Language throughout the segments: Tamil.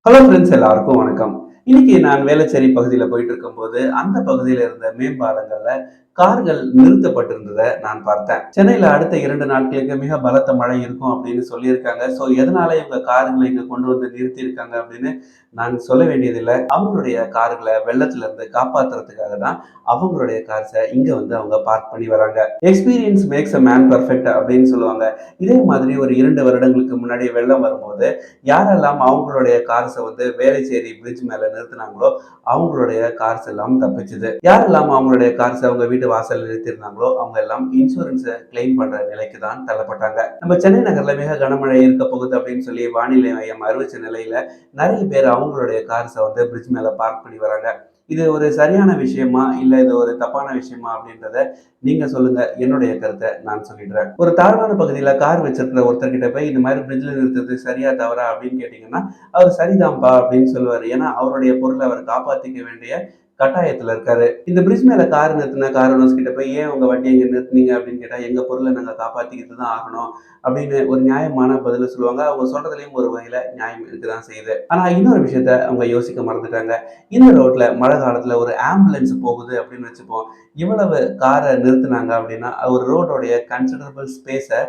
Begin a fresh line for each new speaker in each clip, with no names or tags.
ஹலோ ஃப்ரெண்ட்ஸ், எல்லாருக்கும் வணக்கம். இன்னைக்கு நான் வேளச்சேரி பகுதியில போயிட்டு இருக்கும்போது, அந்த பகுதியில இருந்த மேம்பாலங்கள்ல கார்கள் நிறுத்தப்பட்டிருந்தத நான் பார்த்தேன். சென்னையில அடுத்த 2 நாட்களுக்கு மிக பலத்த மழை இருக்கும் அப்படின்னு சொல்லியிருக்காங்க. ஸோ எதனால இவங்க கார்கள இங்க கொண்டு வந்து நிறுத்தியிருக்காங்க அப்படின்னு நான் சொல்ல வேண்டியதில்ல. அவங்களுடைய கார்கள வெள்ளத்துல இருந்து காப்பாத்துறதுக்காக தான் அவங்களுடைய கார்ஸ இங்க வந்து அவங்க பார்க் பண்ணி வராங்க. Experience maths a man perfect அப்படின்னு சொல்லுவாங்க. இதே மாதிரி ஒரு 2 வருடங்களுக்கு முன்னாடி வெள்ளம் வரும்போது யாரெல்லாம் அவங்களுடைய கார்ஸ வந்து வேளச்சேரி பிரிட்ஜ் மேல நிறுத்துனாங்களோ அவங்களுடைய கார்ஸ் எல்லாம் தப்பிச்சுது. யாரெல்லாம் அவங்களுடைய கார்ஸ் அவங்க வீட்டு வாசல்ல நிறுத்தியிருந்தாங்களோ அவங்க எல்லாம் இன்சூரன்ஸை கிளைம் பண்ற நிலைக்கு தான் தள்ளப்பட்டாங்க. நம்ம சென்னை நகர்ல மிக கனமழை இருக்க போகுது அப்படின்னு சொல்லி வானிலை மையம் அறிவிச்ச நிலையில நிறைய பேர் அவங்களுடைய கார்ஸை வந்து பிரிட்ஜ் மேல பார்க் பண்ணி வராங்க. இது ஒரு சரியான விஷயமா இல்ல இது ஒரு தப்பான விஷயமா அப்படின்றத நீங்க சொல்லுங்க. என்னுடைய கருத்தை நான் சொல்லிடுறேன். ஒரு தாழ்வான பகுதியில கார் வச்சிருக்கிற ஒருத்தர்கிட்ட போய் இந்த மாதிரி பிரிட்ஜ்ல நிறுத்துறது சரியா தவறா அப்படின்னு கேட்டீங்கன்னா அவர் சரிதான்ப்பா அப்படின்னு சொல்லுவாரு. ஏன்னா அவருடைய பொருளை அவர் காப்பாத்திக்க வேண்டிய கட்டாயத்துல இருக்காரு. இந்த பிரிட்ஜ் மேல கார் நிறுத்தின கார் ஓனர்ஸ் கிட்ட போய் ஏன் உங்க வண்டியை இங்க நிறுத்துனீங்க அப்படின்னு கேட்டா எங்க பொருளை நாங்க காப்பாத்திக்கிட்டு தான் ஆகணும் அப்படின்னு ஒரு நியாயமான பதில சொல்லுவாங்க. அவங்க சொல்றதுலயும் ஒரு வகையில நியாயம் இருக்குதான் செய்யுது. ஆனா இன்னொரு விஷயத்த அவங்க யோசிக்க மறந்துட்டாங்க. இந்த ரோட்ல மழை காலத்துல ஒரு ஆம்புலன்ஸ் போகுது அப்படின்னு வச்சுப்போம். இவ்வளவு காரை நிறுத்தினாங்க அப்படின்னா ஒரு ரோடோடைய கன்சிடரபிள் ஸ்பேஸை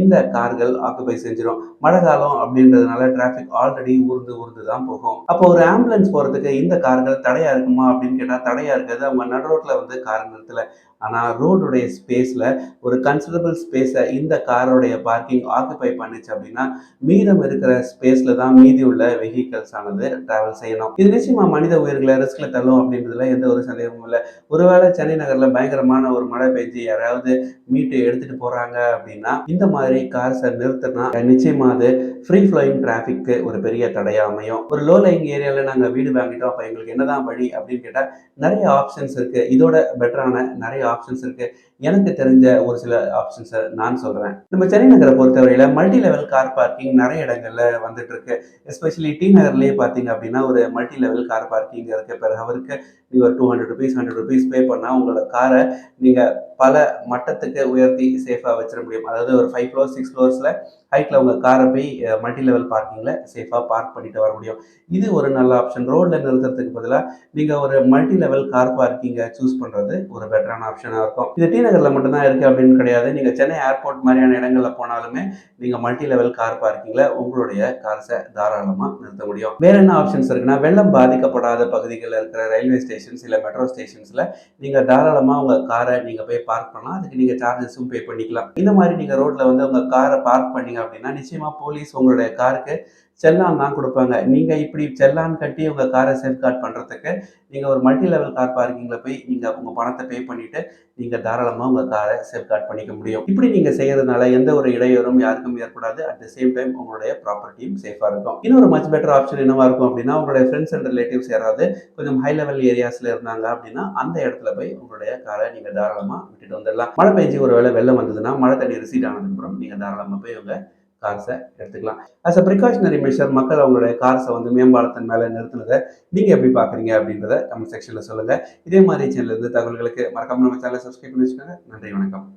இந்த கார்கள் ஆக்குபை செஞ்சிடும். மழை காலம் அப்படின்றதுனால டிராபிக் ஆல்ரெடி ஊர்ந்து ஊர்ந்து தான் போகும். அப்போ ஒரு ஆம்புலன்ஸ் போறதுக்கு இந்த கார்கள் தடையா இருக்குமா அப்படின்னு கேட்டா தடையா இருக்காது. அவங்க நடு ரோட்ல வந்து கார் நிறுத்தல. ஆனா ரோடுடைய ஸ்பேஸ்ல ஒரு கன்சிடரபிள் ஸ்பேஸை இந்த காரோடைய பார்க்கிங் ஆக்குபை பண்ணுச்சு அப்படின்னா மீதம் இருக்கிற ஸ்பேஸ்ல தான் மீதி உள்ள வெஹிக்கல்ஸ் ஆனது டிராவல் செய்யணும். இது நிச்சயமா மனித உயிர்களை ரிஸ்க்ல தள்ளும் அப்படின்றதுல எந்த ஒரு சந்தேகமும் இல்லை. ஒருவேளை சென்னை நகர்ல பயங்கரமான ஒரு மழை பெஞ்சு யாராவது மீட்டு எடுத்துட்டு போறாங்க அப்படின்னா இந்த மாதிரி கார்ஸை நிறுத்தினா நிச்சயமா அது ஃப்ரீ ஃப்ளோயிங் டிராஃபிக்கு ஒரு பெரிய தடையா அமையும். ஒரு லோ லைங் ஏரியால நாங்க வீடு வாங்கிட்டோம், அப்ப எங்களுக்கு என்னதான் வழி அப்படின்னு கேட்டா நிறைய ஆப்ஷன்ஸ் இருக்கு. இதோட பெட்டரான நிறைய ஆப்ஷன்ஸ் இருக்கு. எனக்கு தெரிஞ்ச ஒரு சில ஆப்ஷன்ஸை நான் சொல்றேன். நம்ம சென்னை நகரை பொறுத்தவரையில மல்டி லெவல் கார் பார்க்கிங் நிறைய இடங்கள்ல வந்துட்டு இருக்கு. எஸ்பெஷலி டி நகர்லயே பாத்தீங்க அப்படின்னா ஒரு மல்டி லெவல் கார் பார்க்கிங் இருக்கு. பெர் ஹவருக்கு நீங்க ஒரு ₹200 ₹100 பே பண்ணா உங்களோட காரை நீங்க பல மட்டத்துக்கு உயர்த்தி சேஃபா வச்சிட முடியும். அதாவது ஒரு 5 ஃப்ளோர் 6 ஃப்ளோர்ஸ்ல ஹைட்ல உங்க காரை போய் மல்டி லெவல் பார்க்கிங்ல சேஃபா பார்க் பண்ணிட்டு வர முடியும். இது ஒரு நல்ல ஆப்ஷன். ரோட்ல நிறுத்துறதுக்கு பதிலாக நீங்க ஒரு மல்டி லெவல் கார் பார்க்கிங்கை சூஸ் பண்றது ஒரு பெட்டரான ஆப்ஷனா இருக்கும். இது டி நகர்ல மட்டும்தான் இருக்கு அப்படின்னு கிடையாது. நீங்க சென்னை ஏர்போர்ட் மாதிரியான இடங்கள்ல போனாலுமே நீங்க மல்டி லெவல் கார் பார்க்கிங்ல உங்களுடைய கார்ஸை தாராளமா நிறுத்த முடியும். வேற என்ன ஆப்ஷன்ஸ் இருக்குன்னா வெள்ளம் பாதிக்கப்படாத பகுதிகளில் இருக்கிற ரயில்வே ஸ்டேஷன்ஸ் இல்ல மெட்ரோ ஸ்டேஷன்ஸ்ல நீங்க தாராளமா உங்க காரை நீங்க போய் பார்க் பண்ணலாம். அதுக்கு நீங்க சார்ஜஸும் பே பண்ணிக்கலாம். இந்த மாதிரி நீங்க ரோட்ல வந்து உங்க காரை பார்க் பண்ணீங்க அப்படின்னா நிச்சயமா போலீஸ் உங்களுடைய காருக்கு செல்லான் தான் கொடுப்பாங்க. நீங்க இப்படி செல்லான் கட்டி உங்க காரை சேஃப்கார்ட் பண்றதுக்கு நீங்க ஒரு மல்டி லெவல் கார் பார்க்கிங்ல போய் நீங்க உங்க பணத்தை பே பண்ணிட்டு நீங்க தாராளமா உங்க காரை சேஃப்கார்ட் பண்ணிக்க முடியும். இப்படி நீங்க செய்யறதுனால எந்த ஒரு இடையூறும் யாருக்கும் ஏற்படாது. அட் த சேம் டைம் உங்களுடைய ப்ராப்பர்ட்டியும் சேஃபா இருக்கும். இன்னொரு மச் பெட்டர் ஆப்ஷன் என்னவா இருக்கும் அப்படின்னா உங்களுடைய ஃப்ரெண்ட்ஸ் அண்ட் ரிலேட்டிவ்ஸ் யாராவது கொஞ்சம் ஹை லெவல் ஏரியாஸ்ல இருந்தாங்க அப்படின்னா அந்த இடத்துல போய் உங்களுடைய காரை நீங்க தாராளமா விட்டுட்டு வந்துடலாம். மழை பெஞ்சு ஒரு வேளை வெள்ளம் வந்ததுன்னா மழை தண்ணி ரிசீட் ஆனதுக்கு அப்புறம் நீங்க தாராளமா போய் உங்க கார்ஸை எடுத்துக்கலாம். ஆஸ் அ ப்ரிகாஷனரி மெஷர் மக்கள் அவங்களுடைய கார்ஸை வந்து மேம்பாலத்தின் மேலே நிறுத்தினதை நீங்கள் எப்படி பார்க்குறீங்க அப்படின்றத கமெண்ட் செக்ஷனில் சொல்லுங்கள். இதே மாதிரி சேனல் இருந்து தகவல்களுக்கு மறக்காம நம்ம சேனலை சப்ஸ்கிரைப் பண்ணி வச்சுக்கோங்க. நன்றி, வணக்கம்.